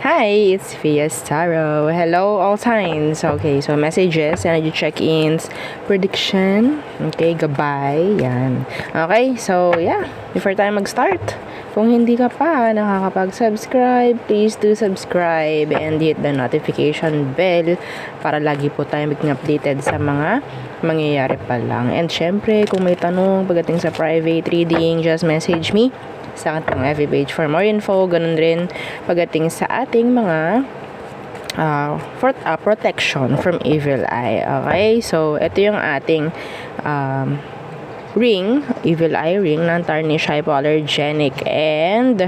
Hi, it's Fiastarot. Hello, all signs. Okay, so messages, energy check-ins, prediction, okay, gabay, yan. Okay, so yeah, before tayo mag-start, kung hindi ka pa nakakapag-subscribe, please do subscribe and hit the notification bell para lagi po tayo maging updated sa mga mangyayari pa lang. And syempre, kung may tanong pagdating sa private reading, just message me sa ating FB page for more info. Ganun rin pagdating sa ating mga protection from evil eye. Okay, so ito yung ating ring, evil eye ring, non-tarnish, hypoallergenic and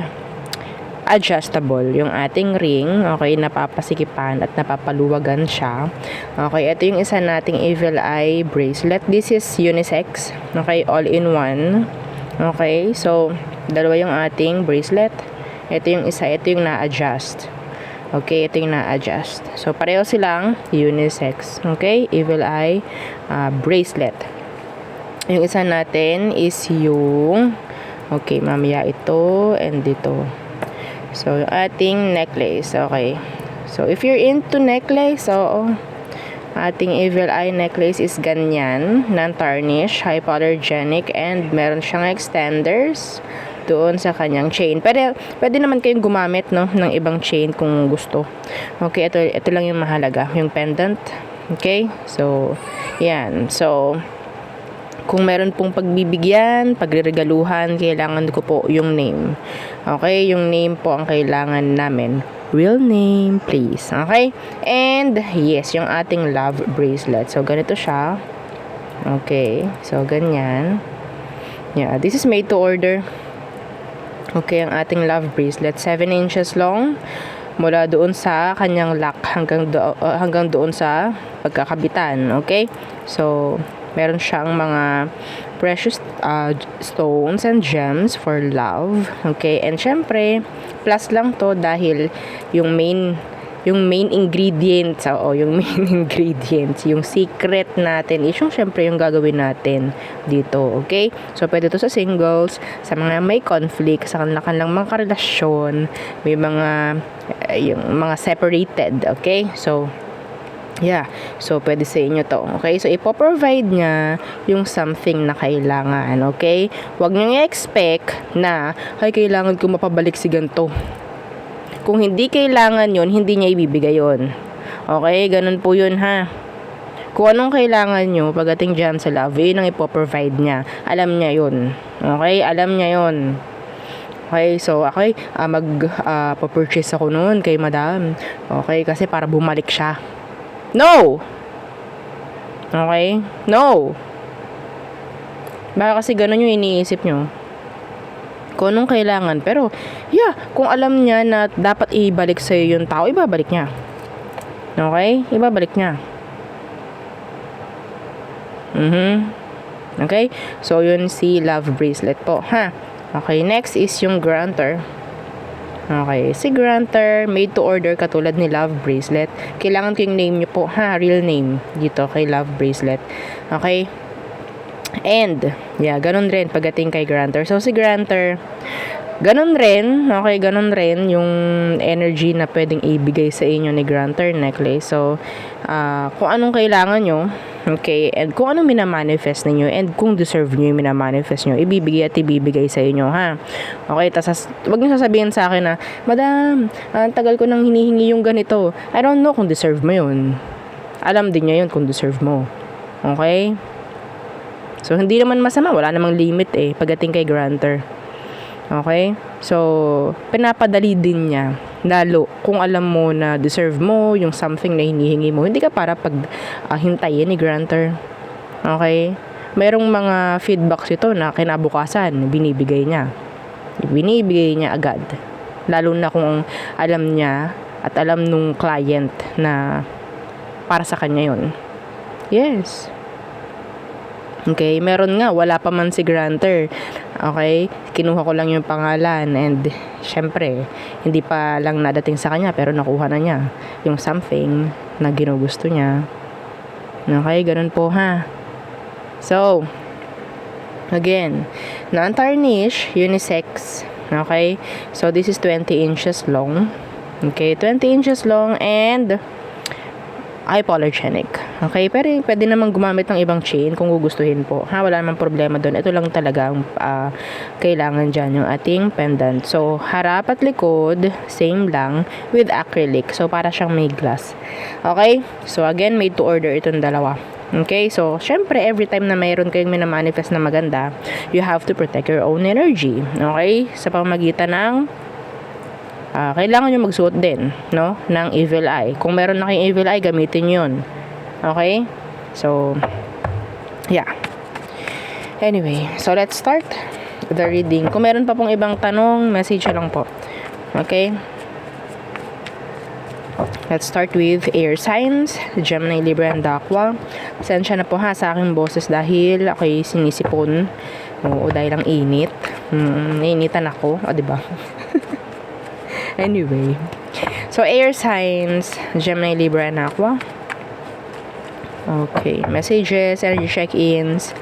adjustable yung ating ring. Okay, napapasikipan at napapaluwagan siya. Okay, ito yung isa nating evil eye bracelet. This is unisex. Okay, all in one. Okay, so dalawa yung ating bracelet. Ito yung isa, ito yung na-adjust. Okay, ito yung na-adjust. So pareho silang unisex. Okay, evil eye bracelet. Yung isa natin is yung okay, mamaya ito and dito. So yung ating necklace. Okay, so if you're into necklace, ating evil eye necklace is ganyan, non-tarnish, hypoallergenic, and meron siyang extenders doon sa kanyang chain. Pwede naman kayong gumamit ng ibang chain kung gusto. Okay, ito lang yung mahalaga, yung pendant. Okay, so yan. So kung meron pong pagbibigyan, pagreregaluhan, kailangan ko po yung name. Okay, yung name po ang kailangan namin. Real name, please. Okay? And, yes, yung ating love bracelet. So, ganito siya. Okay. So, ganyan. Yeah, this is made to order. Okay, ang ating love bracelet. 7 inches long. Mula doon sa kanyang lock hanggang doon sa pagkakabitan. Okay? So, meron siyang mga precious stones and gems for love. Okay? And syempre, plus lang to dahil yung main ingredients, yung secret natin is yung syempre yung gagawin natin dito. Okay? So, pwede to sa singles, sa mga may conflict, sa kanilang mga karelasyon, may mga yung mga separated. Okay? So, yeah. So, pwede sa inyo to. Okay? So, ipoprovide niya yung something na kailangan. Okay? Huwag nyo i-expect na, ay, kailangan ko mapabalik si ganito. Kung hindi kailangan yun, hindi niya ibibigay yun. Okay? Ganun po yun, ha? Kung anong kailangan nyo pagdating dyan sa love, yun ang ipoprovide niya. Alam niya yun. Okay? Alam niya yun. Okay, so okay, purchase ako noon kay madam. Okay, kasi para bumalik siya. No! Okay? No! Baka kasi ganun yung iniisip nyo. Kung anong kailangan. Pero, yeah, kung alam niya na dapat ibalik sa'yo yung tao, ibabalik niya. Okay? Ibabalik niya. Okay? So, yun si love bracelet po. Ha? Okay, next is yung grantor. Okay, si grantor, made to order katulad ni love bracelet. Kailangan ko yung name nyo po, ha? Real name dito kay love bracelet. Okay? And, yeah, ganun rin pagdating kay grantor. So, si grantor, ganun rin, okay, ganun rin yung energy na pwedeng ibigay sa inyo ni grantor necklace. So, kung anong kailangan nyo, okay, and kung anong minamanifest ninyo, and kung deserve nyo yung minamanifest nyo, ibibigay at ibibigay sa inyo, ha? Okay, tas wag nyo sasabihin sa akin na, madam, tagal ko nang hinihingi yung ganito. I don't know kung deserve mo yun. Alam din nyo yun kung deserve mo. Okay? So, hindi naman masama. Wala namang limit pagdating kay grantor. Okay? So, pinapadali din niya. Lalo, kung alam mo na deserve mo yung something na hinihingi mo, hindi ka para hintayin ni grantor. Okay? Merong mga feedbacks ito na kinabukasan, binibigay niya. Binibigay niya agad. Lalo na kung alam niya at alam nung client na para sa kanya yun. Yes. Okay, meron nga, wala pa man si grantor. Okay, kinuha ko lang yung pangalan and syempre, hindi pa lang nadating sa kanya pero nakuha na niya yung something na ginugusto niya. Okay, ganun po, ha. So, again, non-tarnish, unisex. Okay, so this is 20 inches long. Okay, 20 inches long and hypoallergenic. Okay, pero pwede naman gumamit ng ibang chain kung gugustuhin po. Ha, wala namang problema doon. Ito lang talaga ang kailangan dyan, yung ating pendant. So, harap at likod, same lang, with acrylic. So, para siyang may glass. Okay? So, again, made to order itong dalawa. Okay? So, syempre, every time na mayroon kayong minamanifest na maganda, you have to protect your own energy. Okay? Sa pamamagitan ng kailangan nyo magsuot din, no, ng evil eye. Kung meron na kayong evil eye, gamitin yun. Okay? So, yeah. Anyway, so let's start the reading. Kung meron pa pong ibang tanong, message lang po. Okay? Let's start with air signs, Gemini, Libra, and Aqua. Pasensya na po ha sa aking boses dahil ako'y sinisipon. Oo, dahil ang init. Nainitan ako. O, diba? Anyway, so air signs, Gemini, Libra, and Aqua. Okay, messages, energy check-ins,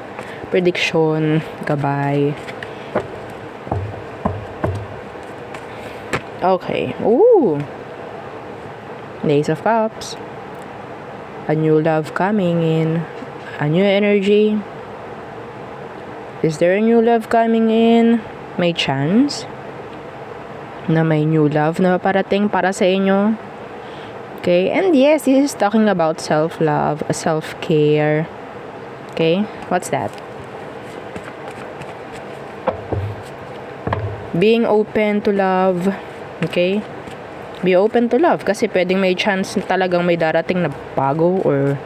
prediksyon, gabay. Okay, ooh, Ace of Cups. A new love coming in, a new energy. Is there a new love coming in? May chance na may new love na parating para sa inyo. Okay? And yes, this is talking about self-love, self-care. Okay? What's that? Being open to love. Okay? Be open to love kasi pwedeng may chance na talagang may darating na bago or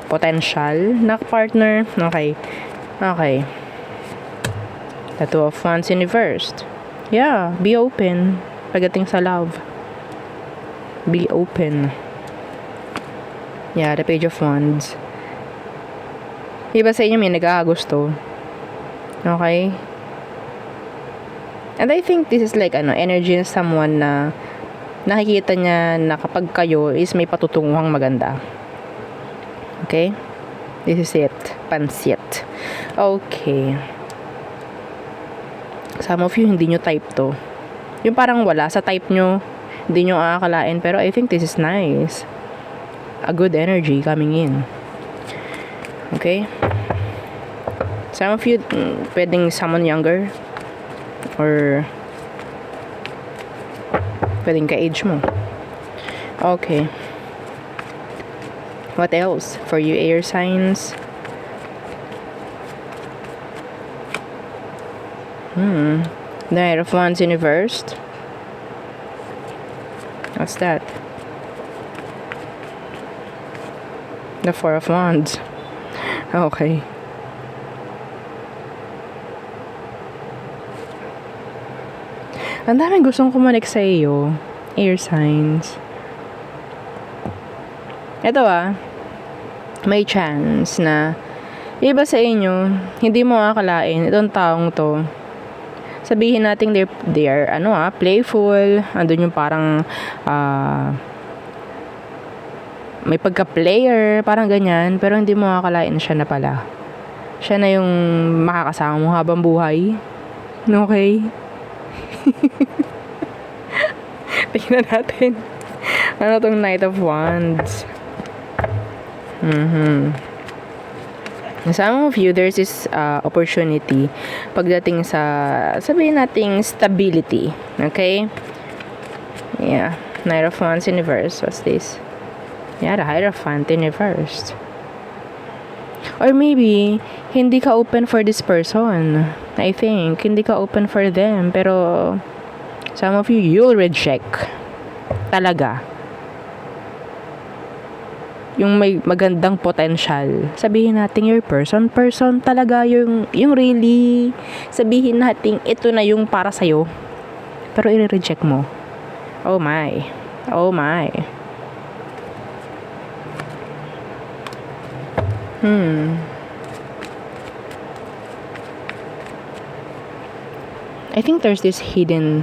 potential na partner. Okay. Okay. The Two of Wands in reversed. Yeah, be open. Pagdating sa love. Be open. Yeah, the Page of Wands. Iba sa inyo may nagkakagusto. Okay? And I think this is like energy ng someone na nakikita niya na kapag kayo is may patutunguhang maganda. Okay? This is it. Pansit. Okay. Some of you, hindi nyo type to. Yung parang wala sa type nyo, hindi nyo aakalain. Pero I think this is nice. A good energy coming in. Okay? Some of you, pwedeng someone younger. Or pwedeng ka-age mo. Okay. What else? For you air signs. The Knight of Wands in reversed. What's that? The Four of Wands. Okay. Ang daming gustong kumonek sa iyo. Air signs. Ito may chance na iba sa inyo, hindi mo akalain itong taong to. Sabihin natin they're playful, andun yung parang may pagka-player, parang ganyan, pero hindi mo akalain siya na pala. Siya na yung makakasama mo habang buhay. Okay? Tingnan natin. Ano tong Knight of Wands? Some of you, there's this opportunity pagdating sa, sabihin nating stability. Okay? Yeah. Knight of Wands in reverse. What's this? Yeah, the Hierophant in reverse. Or maybe, hindi ka open for this person. I think, hindi ka open for them. Pero, some of you, you'll reject. Talaga. Yung may magandang potential. Sabihin natin your person talaga yung really sabihin natin ito na yung para sa'yo. Pero i-reject mo. Oh my. Oh my. I think there's this hidden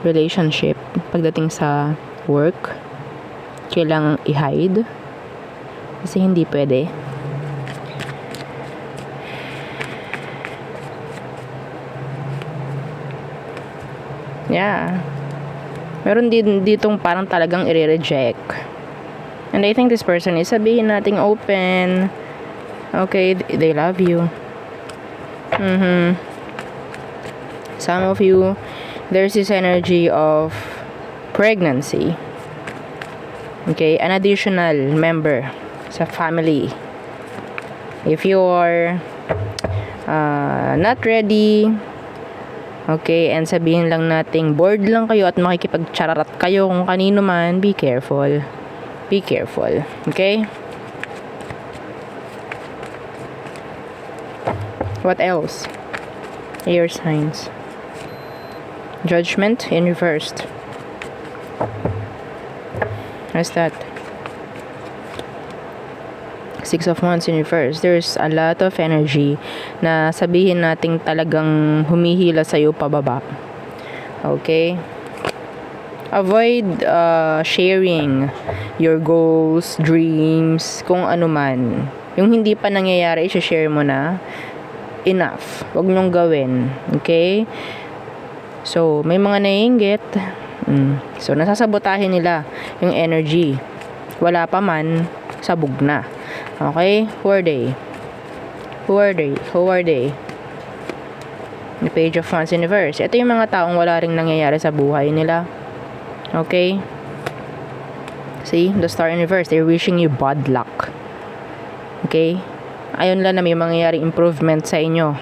relationship pagdating sa work. Kailangang i-hide kasi hindi pwede. Yeah. Meron din ditong parang talagang i-reject. And I think this person is sabihin nating open. Okay, they love you. Some of you, there's this energy of pregnancy. Okay, an additional member sa family. If you're not ready, okay, and sabihin lang nating bored lang kayo at makikipagchararat kayo kung kanino man, be careful. Be careful. Okay? What else? Air signs. Judgment in reversed. What's that? Six of Wands in reverse. There's a lot of energy na sabihin nating talagang humihila sa'yo pababa. Okay? Avoid sharing your goals, dreams, kung ano man. Yung hindi pa nangyayari, i-share mo na. Enough. Huwag nyong gawin. Okay? So, may mga naiinggit. So, nasasabotahin nila yung energy. Wala pa man, sabog na. Okay? Who are they? Who are they? Who are they? The Page of Wands in reverse. Ito yung mga taong wala ring nangyayari sa buhay nila. Okay? See? The Star in reverse. They're wishing you bad luck. Okay? Ayun lang na may mangyayaring improvement sa inyo.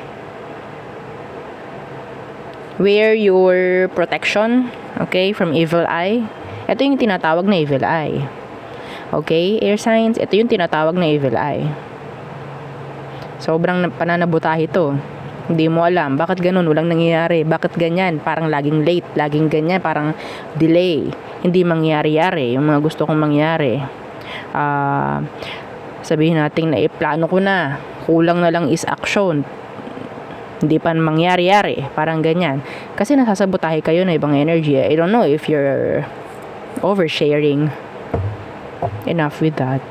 Wear your protection. Okay? From evil eye. Ito yung tinatawag na evil eye. Okay, air signs, ito yung tinatawag na evil eye. Sobrang pananabutahe to. Hindi mo alam, bakit ganun, walang nangyayari, bakit ganyan, parang laging late, laging ganyan, parang delay, hindi mangyari-yari, yung mga gusto kong mangyari. Sabihin natin na plano ko na, kulang na lang is action, hindi pa mangyari-yari, parang ganyan. Kasi nasasabotahe kayo na ibang energy. I don't know if you're oversharing. Enough with that.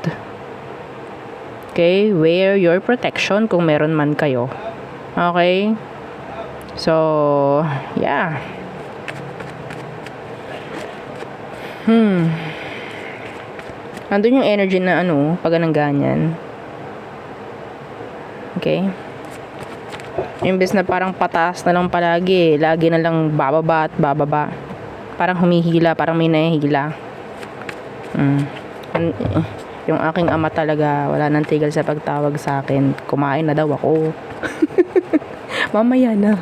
Okay, wear your protection kung meron man kayo. Okay? So, yeah. Andun yung energy na pag anong ganyan. Okay? Imbes na parang pataas na lang palagi, lagi na lang bababa at bababa. Parang humihila, parang may nahihila. Yung aking ama talaga wala nang tigil sa pagtawag sa akin, kumain na daw ako. Mamaya na.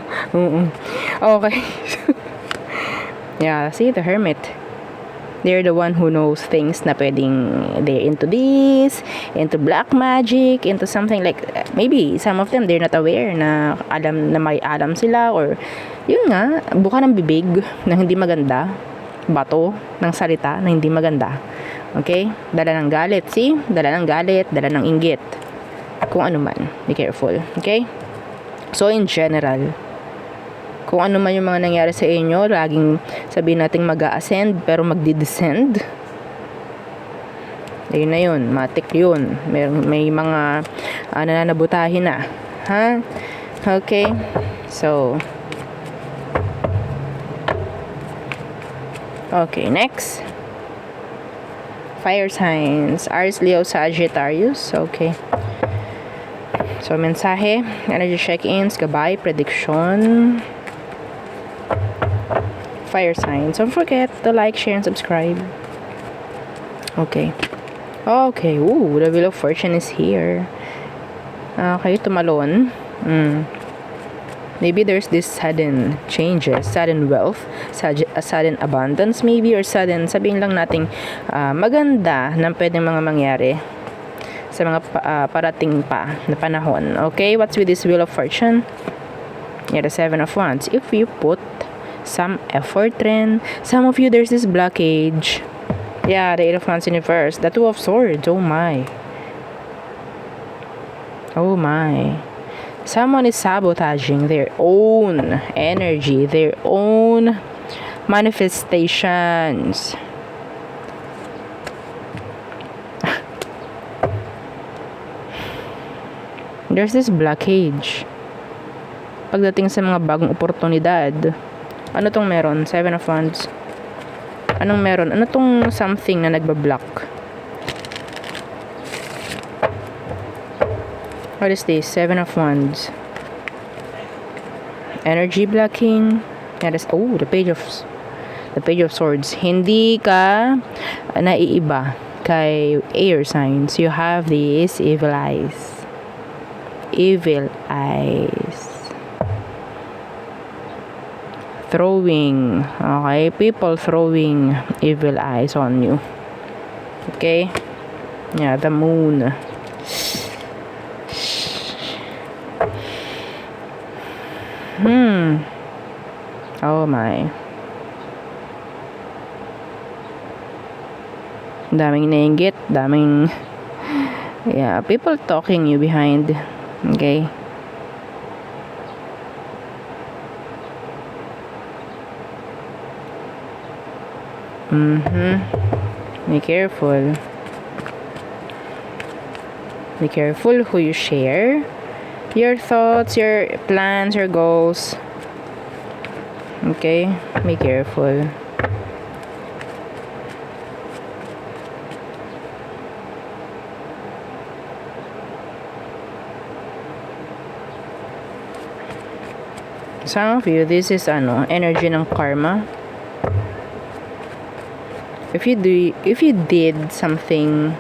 Okay. Yeah, see, the Hermit, they're the one who knows things na pwedeng they're into this, into black magic, into something like maybe some of them they're not aware na may alam sila, or yun nga, buka ng bibig na hindi maganda, bato ng salita na hindi maganda. Okay? Dala ng galit. See? Dala ng galit, dala ng inggit. Kung ano man. Be careful. Okay? So, in general, kung ano man yung mga nangyari sa inyo, laging sabihin natin mag-a-ascend, pero magdi-descend. Ayun na yun. Matik yun. May mga nananabutahin na. Ha? Okay? So, okay, next. Fire signs, Aries, Leo, Sagittarius. Okay. So, mensahe, energy check-ins, gabay, prediksyon. Fire signs. Don't forget to like, share, and subscribe. Okay. Okay. Ooh, the Wheel of Fortune is here. Okay, tumalon. Maybe there's this sudden changes, sudden wealth, sudden abundance maybe, or sudden, sabihin lang nating maganda na pwedeng mga mangyari sa mga parating pa na panahon. Okay, what's with this Wheel of Fortune? Yeah, the Seven of Wands. If you put some effort rin, some of you, there's this blockage. Yeah, the Eight of Wands in reverse. The Two of Swords. Oh my. Oh my. Someone is sabotaging their own energy, their own manifestations. There's this blockage pagdating sa mga bagong oportunidad. Ano tong meron? 7 of Wands. Anong meron? Ano tong something na nagbablock? What is this? 7 of Wands. Energy blocking. That is, oh, the page of Swords. Hindi ka naiiba kay air signs. You have these evil eyes. Evil eyes. Throwing. Okay? People throwing evil eyes on you. Okay? Yeah, the moon. Oh my. Daming nainggit, daming yeah, people talking you behind. Okay? Be careful. Be careful who you share your thoughts, your plans, your goals. Okay? Be careful. Some of you, this is energy ng karma. If you did something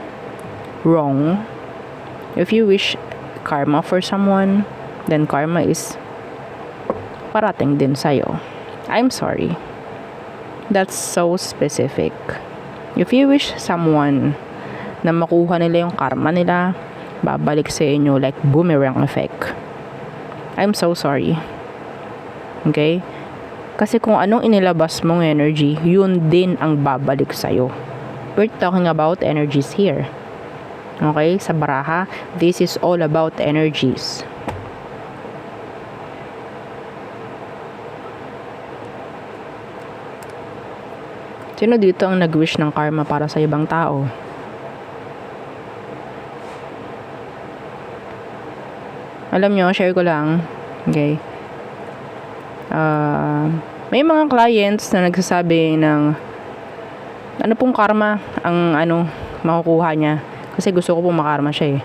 wrong, if you wish karma for someone, then karma is parating din sa'yo. I'm sorry. That's so specific. If you wish someone na makuha nila yung karma nila, babalik sa inyo like boomerang effect. I'm so sorry. Okay? Kasi kung anong inilabas mong energy, yun din ang babalik sa'yo. We're talking about energies here. Okay? Sa baraha, this is all about energies. Sino dito ang nag-wish ng karma para sa ibang tao? Alam nyo, share ko lang. Okay? May mga clients na nagsasabi ng ano pong karma ang makukuha niya. Kasi gusto ko pong makarma siya eh.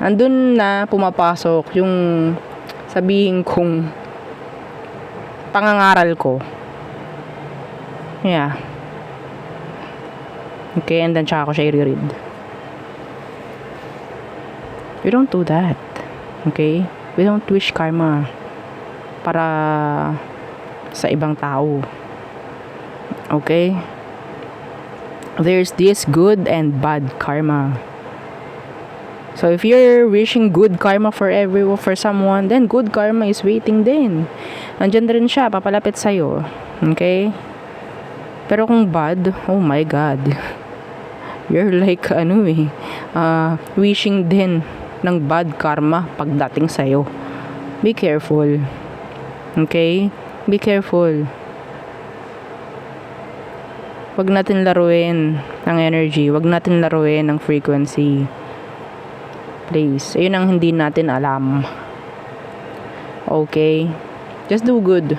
Andun na pumapasok yung sabihin kong pangangaral ko. Yeah. Okay, and then tsaka ko siya i-read. We don't do that. Okay? We don't wish karma para sa ibang tao. Okay? There's this good and bad karma. So if you're wishing good karma for someone, then good karma is waiting din. Andyan rin siya, papalapit sa'yo. Okay? Pero kung bad, oh my God. You're like, wishing din ng bad karma pagdating sa'yo. Be careful. Okay? Be careful. Wag natin laruin ang energy. Wag natin laruin ang frequency. Please. Ayun ang hindi natin alam. Okay? Just do good.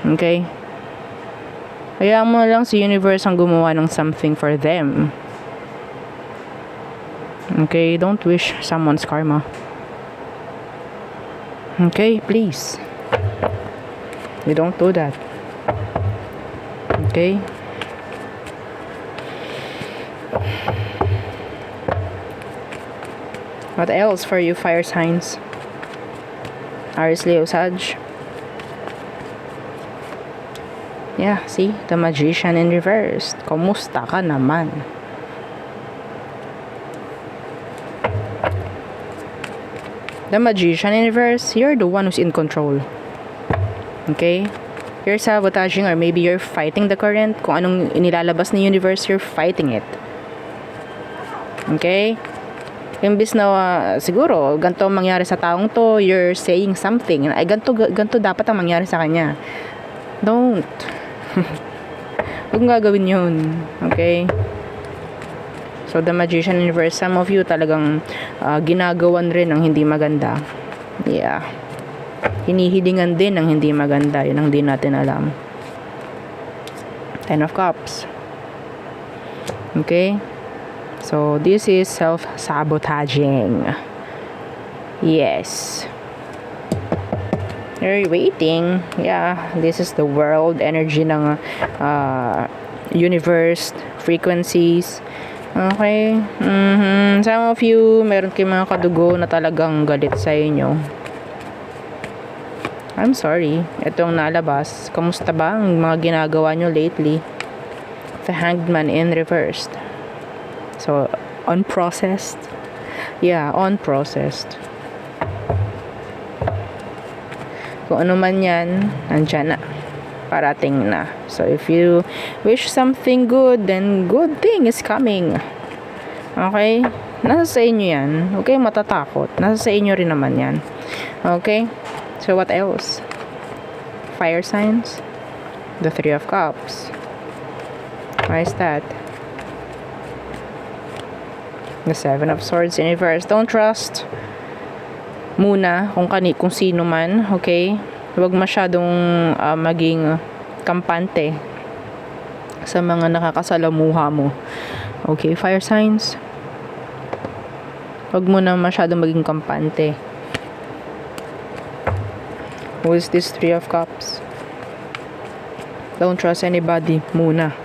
Okay? Hayaan mo lang si universe ang gumawa ng something for them. Okay? Don't wish someone's karma. Okay? Please. We don't do that. Okay? What else for you fire signs? Aries, Leo, Sag. Yeah, see? The Magician in reverse. Kumusta ka naman? The Magician in reverse, you're the one who's in control. Okay? You're sabotaging or maybe you're fighting the current. Kung anong inilalabas ni universe, you're fighting it. Okay? Imbis na siguro, ganito ang mangyari sa taong to, you're saying something. Ay, ganito dapat ang mangyari sa kanya. Don't. Huwag gagawin yun. Okay? So, the Magician universe, some of you talagang ginagawan rin ang hindi maganda. Yeah. hinihilingan din ng hindi maganda. Yun ang di natin alam. Ten of Cups. Okay? So, this is self-sabotaging. Yes. You're waiting. Yeah, this is the world energy ng universe, frequencies. Okay. Some of you, meron kayong mga kadugo na talagang galit sa inyo. I'm sorry. Itong nalabas. Kamusta ba ang mga ginagawa nyo lately? The Hanged Man in reversed. So, unprocessed. Yeah, unprocessed. Kung ano man yan, nandyan na. Parating na. So, if you wish something good, then good thing is coming. Okay? Nasa sa inyo yan. Okay, matatakot. Nasa sa inyo rin naman yan. Okay? So, what else? Fire signs. The Three of Cups. Why is that? The Seven of Swords in reverse. Don't trust muna kung sino man, okay? Huwag masyadong maging kampante sa mga nakakasalamuha mo. Okay, fire signs. Huwag mo na masyadong maging kampante. Who is this Three of Cups? Don't trust anybody muna.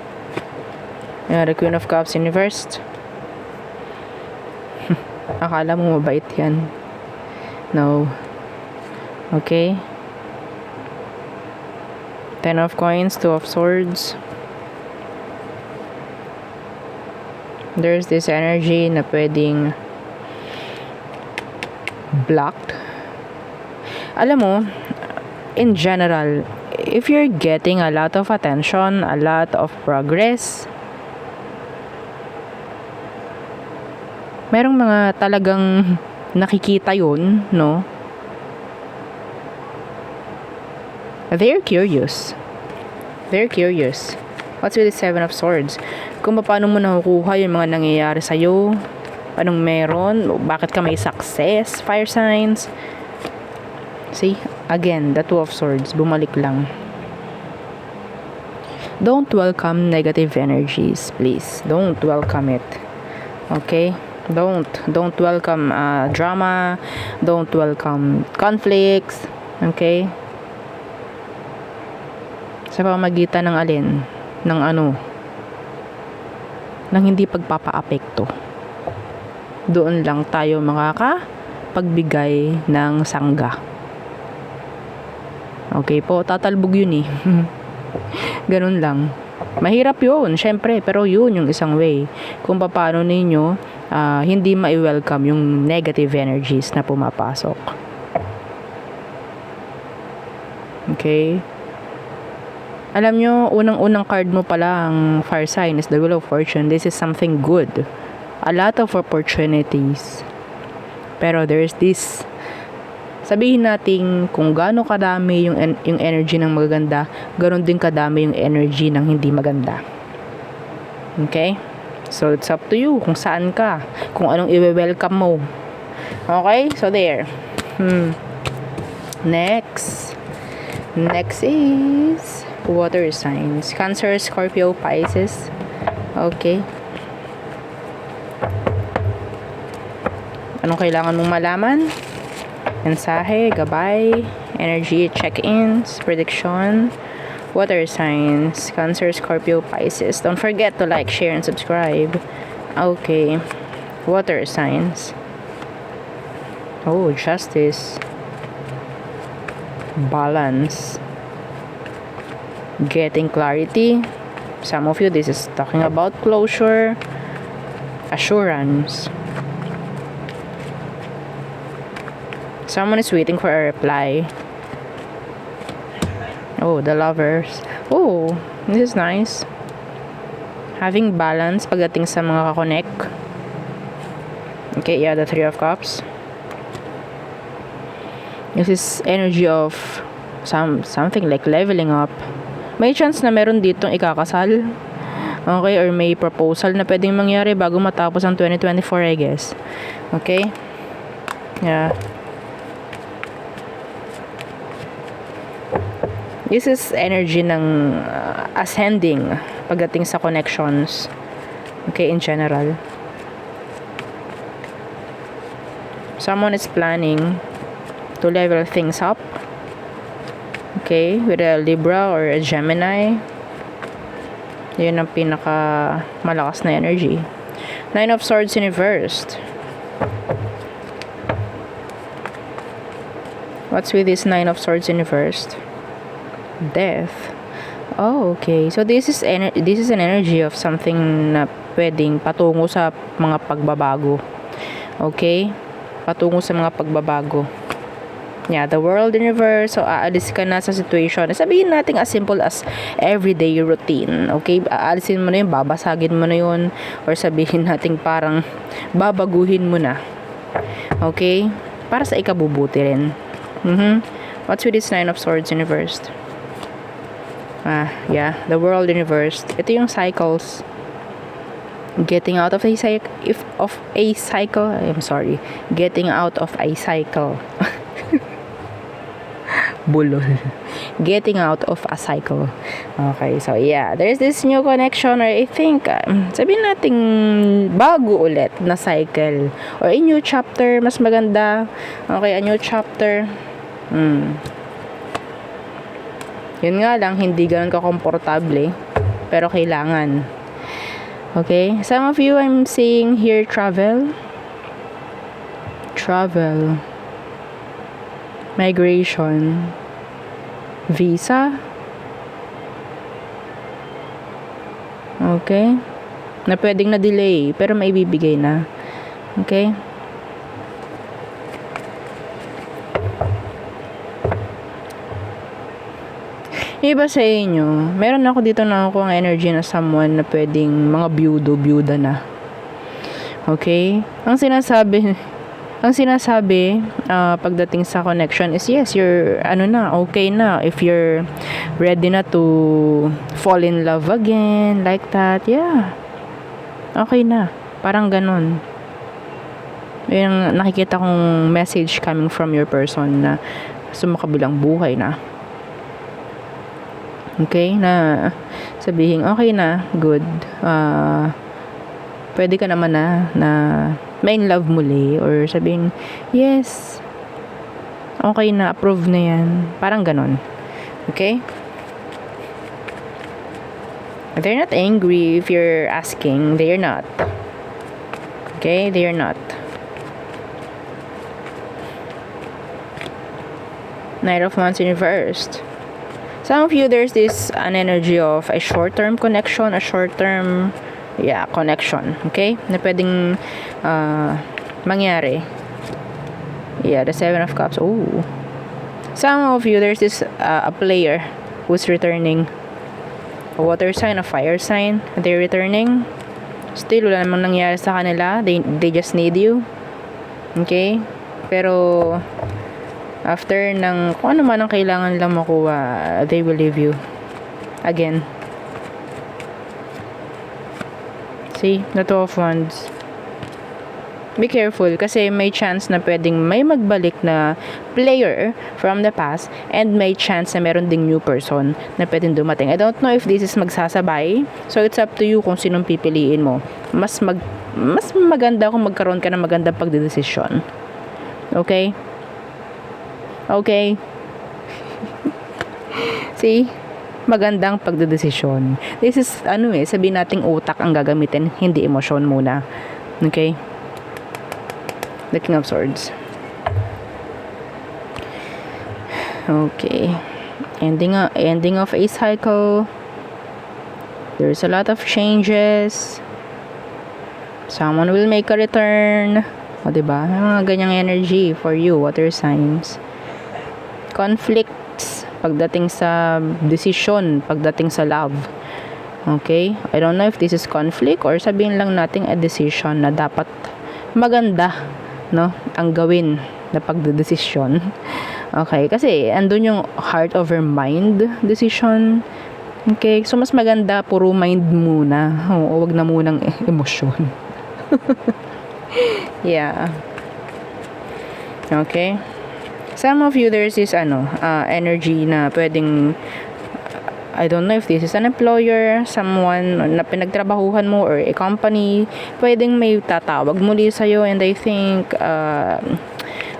The Queen of Cups in reversed. Akala mo mabait yan. No. Okay. Ten of Coins, Two of Swords. There's this energy na pwedeng blocked. Alam mo, in general, if you're getting a lot of attention, a lot of progress, merong mga talagang nakikita yun, no? They're curious. They're curious. What's with the Seven of Swords? Kung paano mo nakukuha yung mga nangyayari sa'yo, anong meron, bakit ka may success, fire signs. See? Again, the Two of Swords, bumalik lang. Don't welcome negative energies, please. Don't welcome it. Okay? Don't welcome drama. Don't welcome conflicts. Okay? Sa pamamagitan ng alin? Ng ano? Ng hindi pagpapaapekto. Doon lang tayo makakapagbigay ng sangga. Okay po, tatalbog yun eh. Ganun lang. Mahirap yun, syempre, pero yun yung isang way kung paano ninyo hindi ma-welcome yung negative energies na pumapasok. Okay? Alam nyo, unang-unang card mo pala ang fire sign is the Wheel of Fortune. This is something good. A lot of opportunities. Pero there's this, sabihin natin kung gaano kadami yung energy ng magaganda, ganoon din kadami yung energy ng hindi maganda. Okay? So, it's up to you kung saan ka, kung anong i-welcome mo. Okay? So, there. Next is water signs. Cancer, Scorpio, Pisces. Okay. Anong kailangan mong malaman? Mensahe, gabay, energy, check-ins, prediksyon, water signs, Cancer, Scorpio, Pisces. Don't forget to like, share, and subscribe. Okay. Water signs. Oh, justice. Balance. Getting clarity. Some of you, this is talking about closure. Assurance. Someone is waiting for a reply. Oh, the Lovers. Oh, this is nice. Having balance pagdating sa mga kakonek. Okay, yeah, the Three of Cups. This is energy of something like leveling up. May chance na meron ditong ikakasal. Okay, or may proposal na pwedeng mangyari bago matapos ang 2024, I guess. Okay? Yeah. This is energy ng ascending pagdating sa connections. Okay, in general. Someone is planning to level things up. Okay, with a Libra or a Gemini. Yun ang pinaka malakas na energy. 9 of Swords in reversed. What's with this 9 of Swords in reversed? Death. Oh, okay. So this is an energy of something na pwedeng patungo sa mga pagbabago. Okay? Patungo sa mga pagbabago. Yeah, the world in reverse. So, aalis ka na sa situation. Sabihin natin as simple as everyday routine. Okay? Aalisin mo na yun, babasagin mo na yun. Or sabihin natin parang babaguhin mo na. Okay? Para sa ikabubuti rin. What's with this 9 of Swords in reversed? Yeah, the world in reversed. Ito yung cycles. Getting out of a cycle. I'm sorry. Getting out of a cycle. Bulol. Getting out of a cycle. Okay, so yeah, there's this new connection, or I think sabihin nating bago ulit na cycle, or a new chapter, mas maganda. Okay, a new chapter. Yun nga lang, hindi ganun ka-komportable, pero kailangan. Okay, some of you, I'm seeing here travel, migration, visa. Okay, na pwedeng na delay pero may bibigay na. Okay, iba sa inyo, meron ako dito na ako ang energy na someone na pwedeng mga byuda na. Okay, ang sinasabi pagdating sa connection is yes, you're okay na if you're ready na to fall in love again, like that. Yeah, okay na, parang ganun. Yung nakikita kong message coming from your person na sumakabilang buhay na. Okay, na sabihin okay na, good, pwede ka naman na may in love muli, or sabihin yes, okay na, approve na yan, parang ganon. Okay, they're not angry if you're asking. They're not. Okay, they're not. Knight of Wands in reversed. Some of you, there's this an energy of a short-term connection, connection, okay? Na pwedeng mangyari. Yeah, the 7 of Cups. Oh. Some of you, there's this a player who's returning. A water sign, a fire sign. They're returning. Still, wala namang nangyari sa kanila. They just need you. Okay? Pero after ng kung ano man ang kailangan lang makuha, they will leave you again. See, the 2 of Wands. Be careful kasi may chance na pwedeng may magbalik na player from the past, and may chance na meron ding new person na pwedeng dumating. I don't know if this is magsasabay, so it's up to you kung sinong pipiliin mo. Mas maganda kung magkaroon ka ng magandang pagdedesisyon. Okay? Okay. See? Magandang pagdedesisyon. This is, sabihin nating utak ang gagamitin, hindi emosyon muna. Okay? The King of Swords. Okay. Ending of a cycle. There's a lot of changes. Someone will make a return. O, diba? Mga ganyang energy for you, water signs. Conflicts pagdating sa decision, pagdating sa love. Okay? I don't know if this is conflict or sabihin lang natin a decision na dapat maganda, no? Ang gawin na pagdedesisyon. Okay? Kasi andun yung heart over mind decision. Okay? So, mas maganda puro mind muna. Huwag na munang emosyon. Yeah. Okay? Some of you, there's this energy na pwedeng, I don't know if this is an employer, someone na pinagtrabahuhan mo, or a company, pwedeng may tatawag muli sa'yo, and I think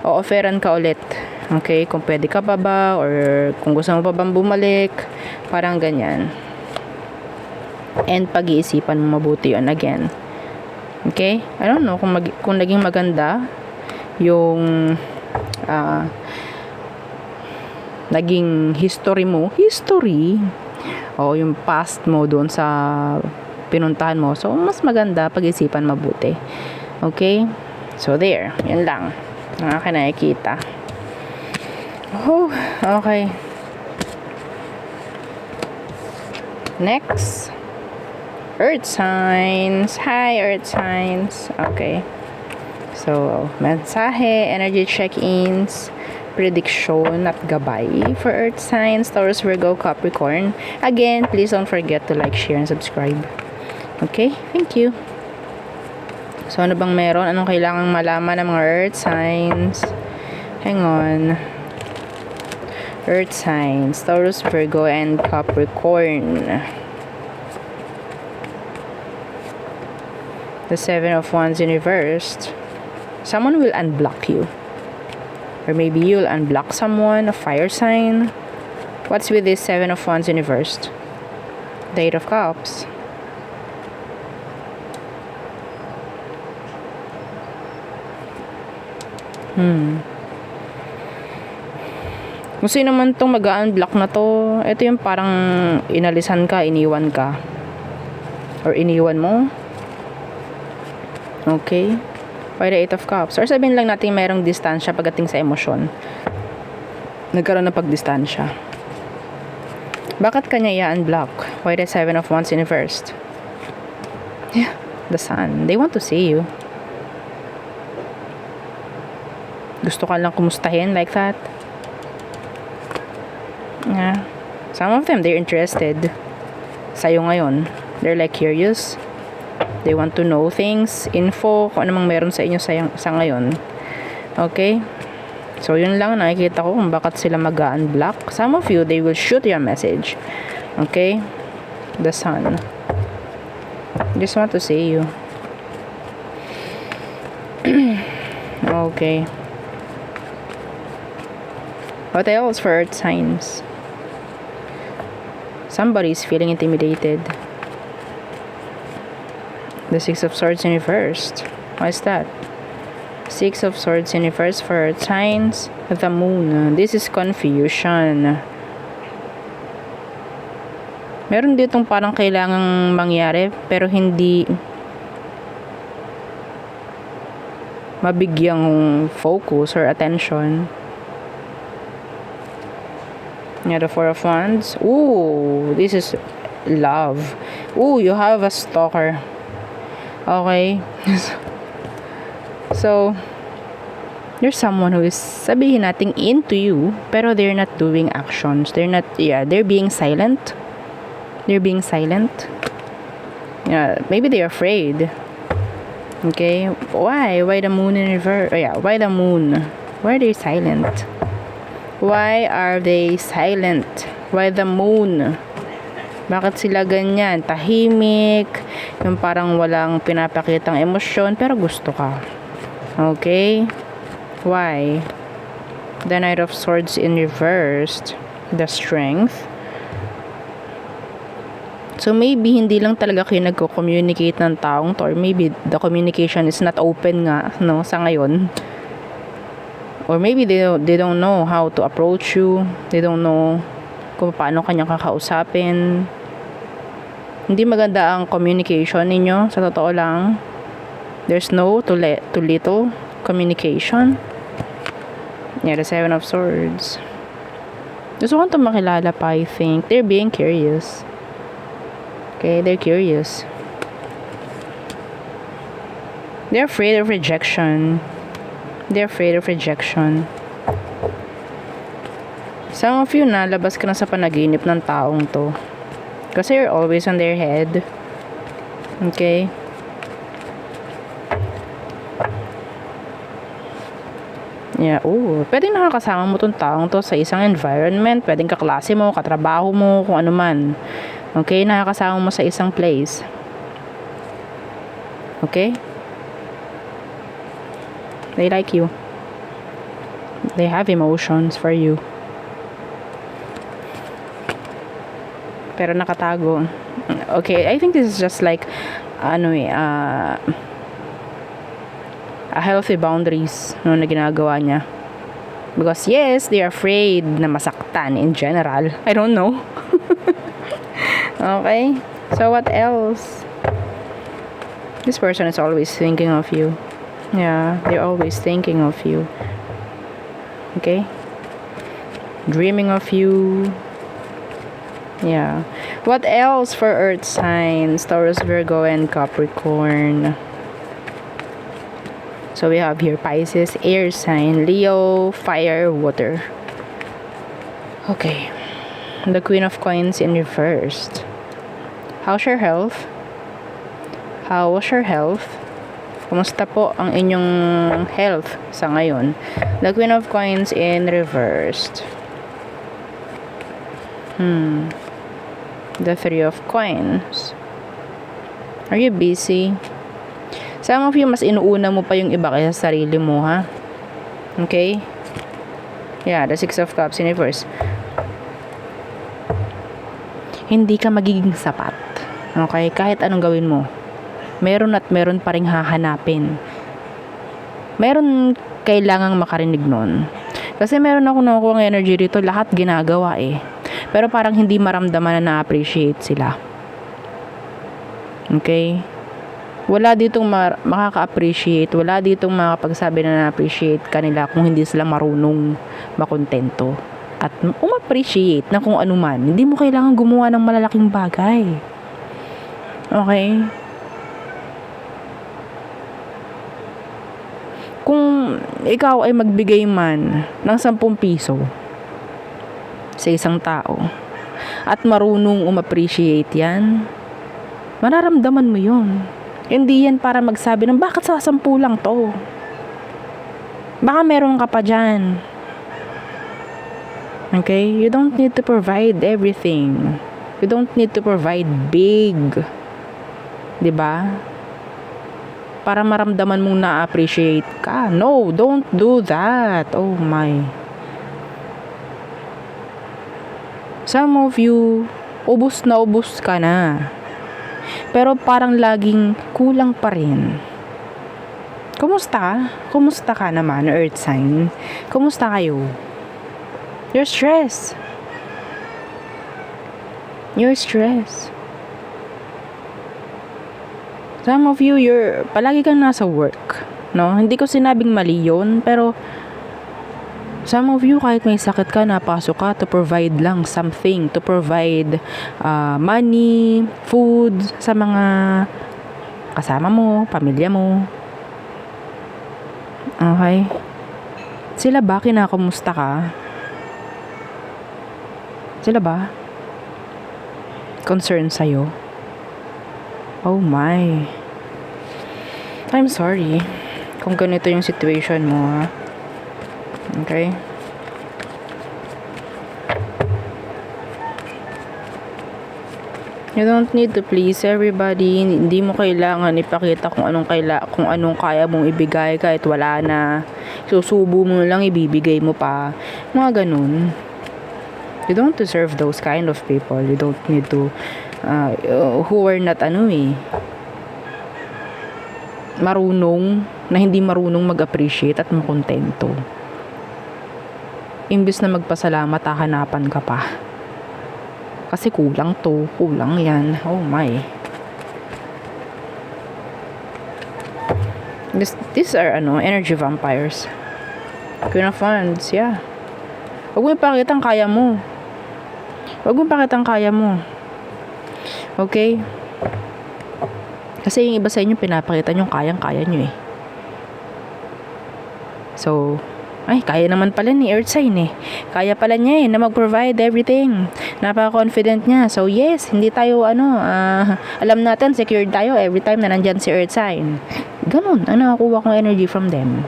o-offeran ka ulit. Okay, kung pwede ka pa ba, or kung gusto mo pa bang bumalik, parang ganyan. And pag-iisipan mo mabuti yun again. Okay, I don't know kung naging maganda yung naging history mo, o yung past mo doon sa pinuntahan mo. So, mas maganda pag-isipan mabuti. Okay? So, there. Yan lang. Ang akin nakikita. Oh, okay. Next. Earth signs. Hi, Earth signs. Okay. So, mensahe, energy check-ins, prediksyon at gabay for Earth signs, Taurus, Virgo, Capricorn. Again, please don't forget to like, share, and subscribe. Okay? Thank you. So, ano bang meron? Anong kailangang malaman ng mga Earth signs? Hang on. Earth signs, Taurus, Virgo, and Capricorn. The Seven of Wands in reversed. Someone will unblock you. Or maybe you'll unblock someone, a fire sign. What's with this Seven of Wands in reversed? The Eight of Cups. Kung sino man tong mag-unblock na to, ito yung parang inalisan ka, iniwan ka. Or iniwan mo. Okay. By the Eight of Cups. Or sabihin lang natin mayroong distansya pagdating sa emosyon. Nagkaroon ng pagdistansya. Bakit kanya i-unblock? Why the Seven of Wands in reversed? Yeah, the Sun. They want to see you. Gusto ka lang kumustahin like that. Yeah. Some of them, they're interested sa'yo ngayon. They're like curious. They want to know things, info, kung anong meron sa inyo sa ngayon. Okay? So, yun lang nakikita ko kung bakit sila mag-unblock. Some of you, they will shoot you a message. Okay? The Sun. Just want to see you. Okay. What else for Earth signs? Somebody is feeling intimidated. The Six of Swords in reversed. Why is that? Six of Swords in reverse for Earth signs. The Moon. This is confusion. Meron ditong parang kailangang mangyari pero hindi mabigyang focus or attention. Yeah, the Four of Wands. Ooh, this is love. Ooh, you have a stalker. Okay. So, there's someone who is, sabihin natin, into you, pero they're not doing actions. They're being silent. They're being silent. Yeah, maybe they're afraid. Okay. Why? Why the Moon in reverse? Oh, yeah, why the Moon? Why are they silent? Why are they silent? Why the Moon? Bakit sila ganyan? Tahimik, yung parang walang pinapakitang emosyon, pero gusto ka. Okay? Why? The Knight of Swords in reversed. The Strength. So, maybe hindi lang talaga kayo nagko-communicate ng taong to, or maybe the communication is not open nga, no, sa ngayon. Or maybe they don't know how to approach you. They don't know kung paano kanya kakausapin. Hindi maganda ang communication ninyo, sa totoo lang. There's no to little communication. Yeah, the Seven of Swords. Gusto ko itong makilala pa, I think. They're being curious. Okay, they're curious. They're afraid of rejection. They're afraid of rejection. Some of you, nalabas ka na sa panaginip ng taong to. Kasi you're always on their head. Okay? Yeah, pwedeng nakakasama mo tong taong to sa isang environment, pwedeng kaklase mo, katrabaho mo, kung ano man. Okay, nakakasama mo sa isang place. Okay? They like you. They have emotions for you. Pero nakatago. Okay, I think this is just like a healthy boundaries no, na ginagawa niya. Because yes, they're afraid na masaktan in general. I don't know. Okay? So what else? This person is always thinking of you. Yeah, they're always thinking of you. Okay? Dreaming of you. Yeah. What else for earth signs? Taurus, Virgo, and Capricorn. So we have here Pisces, air sign, Leo, fire, water. Okay. The Queen of Coins in reversed. How's your health? How was your health? Kumusta po ang inyong health sa ngayon? The Queen of Coins in reversed. The Three of Coins. Are you busy? Some of you, mas inuuna mo pa yung iba kaysa sa sarili mo, ha? Okay? Yeah, the Six of Cups in reverse. Hindi ka magiging sapat. Okay? Kahit anong gawin mo. Meron at meron pa ring hahanapin. Meron kailangang makarinig nun. Kasi meron ako nakukuha ng energy dito, lahat ginagawa eh. Pero parang hindi maramdaman na na-appreciate sila. Okay? Wala ditong makaka-appreciate, wala ditong makapagsabi na na-appreciate kanila kung hindi sila marunong makontento. At appreciate na kung ano man. Hindi mo kailangan gumawa ng malalaking bagay. Okay? Kung ikaw ay magbigay man ng 10 piso sa isang tao at marunong appreciate yan, mararamdaman mo yun. Hindi yan para magsabi ng bakit sa 10 lang to. Baka meron ka pa dyan. Okay? You don't need to provide everything. You don't need to provide big. 'Di ba? Para maramdaman mong na-appreciate ka. No, don't do that. Oh my. Some of you, ubos na ubos ka na. Pero parang laging kulang pa rin. Kumusta? Kumusta ka naman, earth sign? Kumusta kayo? You're stressed. You're stressed. Some of you, palagi kang nasa work. No? Hindi ko sinabing mali yun, pero some of you, kahit may sakit ka, napasok ka to provide lang something. To provide money, food sa mga kasama mo, pamilya mo. Okay? Sila ba, kinakamusta ka? Sila ba concerned sa'yo? Oh my. I'm sorry kung ganito yung situation mo, ha? Okay? You don't need to please everybody. Hindi mo kailangan ipakita kung anong kaya mong ibigay kahit wala na. Susubo mo lang, ibibigay mo pa. Mga ganun. You don't deserve those kind of people. You don't need to who are not marunong, na hindi marunong mag-appreciate at makontento. Imbis na magpasalamat, hahanapan ka pa. Kasi kulang to, kulang yan. Oh my. These are energy vampires. Queen of Wands, yeah. Huwag mo ipakita ang kaya mo. Huwag mo ipakita ang kaya mo. Okay? Kasi yung iba sa inyo, pinapakita nyo kayang-kaya nyo eh. So, ay, kaya naman pala ni Earth sign eh. Kaya pala niya eh, na mag-provide everything. Napaka-confident niya. So, yes, hindi tayo, alam natin, secured tayo every time na nandyan si Earth sign. Ganun, ang nakakuha kong energy from them.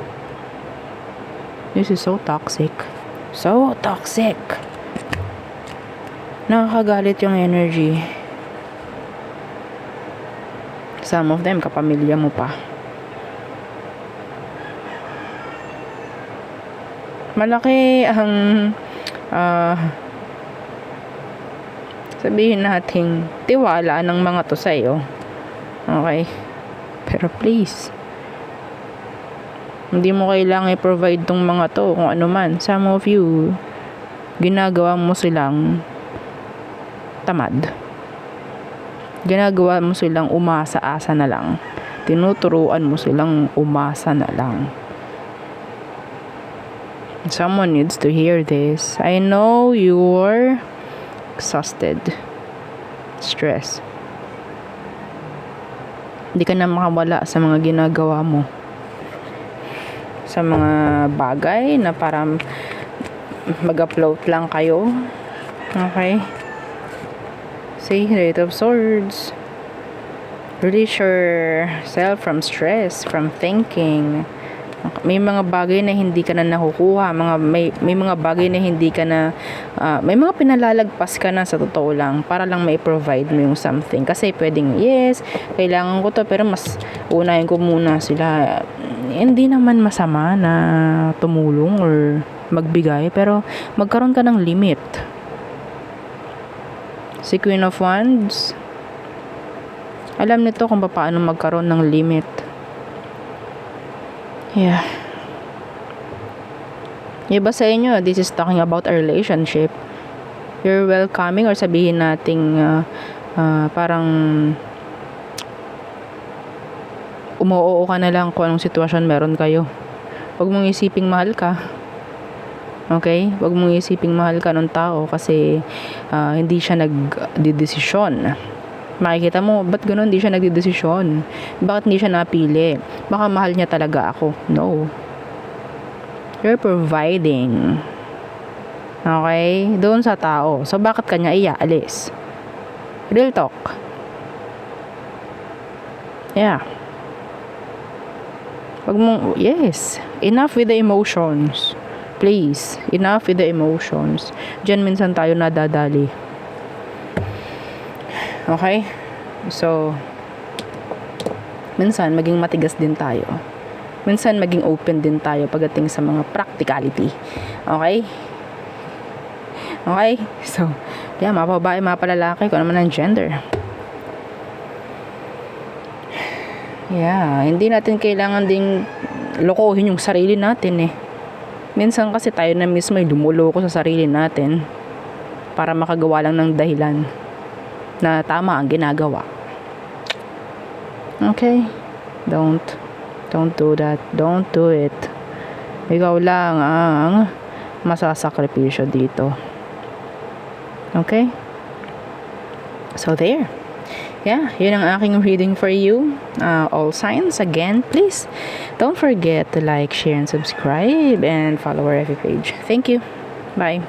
This is so toxic. So toxic. Nakakagalit yung energy. Some of them, kapamilya mo pa. Malaki ang sabihin nating tiwala ng mga to sa'yo. Okay? Pero please, hindi mo kailangan i-provide tong mga to kung ano man. Some of you, ginagawa mo silang tamad. Ginagawa mo silang umasa-asa na lang. Tinuturuan mo silang umasa na lang. Someone needs to hear this. I know you're exhausted. Stress. Hindi ka na makawala sa mga ginagawa mo. Sa mga bagay na parang mag-upload lang kayo. Okay? See, Eight of Swords. Release yourself from stress, from thinking. May mga bagay na hindi ka na nakukuha, may mga bagay na hindi ka na may mga pinalalagpas ka na sa totoo lang para lang mai-provide mo yung something. Kasi pwedeng, yes, kailangan ko to, pero mas unahin ko muna sila. Hindi naman masama na tumulong or magbigay, pero magkaroon ka ng limit. Si Queen of Wands, alam nito kung paano magkaroon ng limit. Yeah. Iba sa inyo, this is talking about a relationship. You're welcoming, or sabihin nating parang umuoo ka na lang kung anong sitwasyon meron kayo. Huwag mong isiping mahal ka. Okay? Huwag mong isiping mahal ka ng tao kasi hindi siya nagdidesisyon. Makikita mo, ba't gano'n hindi siya nagdidesisyon? Bakit hindi siya napili? Baka mahal niya talaga ako. No. You're providing. Okay? Doon sa tao. So, bakit kanya iaalis? Real talk. Yeah. Wag mong, yes. Enough with the emotions. Please. Enough with the emotions. Diyan minsan tayo nadadali. Okay? So, minsan maging matigas din tayo. Minsan maging open din tayo pagdating sa mga practicality. Okay? Okay? So, yeah, mga babae, mga palalaki, kung ano man ang gender. Yeah, hindi natin kailangan ding lokohin yung sarili natin eh. Minsan kasi tayo na mismo ay lumuloko sa sarili natin para makagawa lang ng dahilan na tama ang ginagawa. Okay? Don't do that. Don't do it. Ikaw lang ang masasakripisyo dito. Okay? So there. Yeah, yun ang aking reading for you. All signs, again, please don't forget to like, share, and subscribe, and follow our FB page. Thank you. Bye.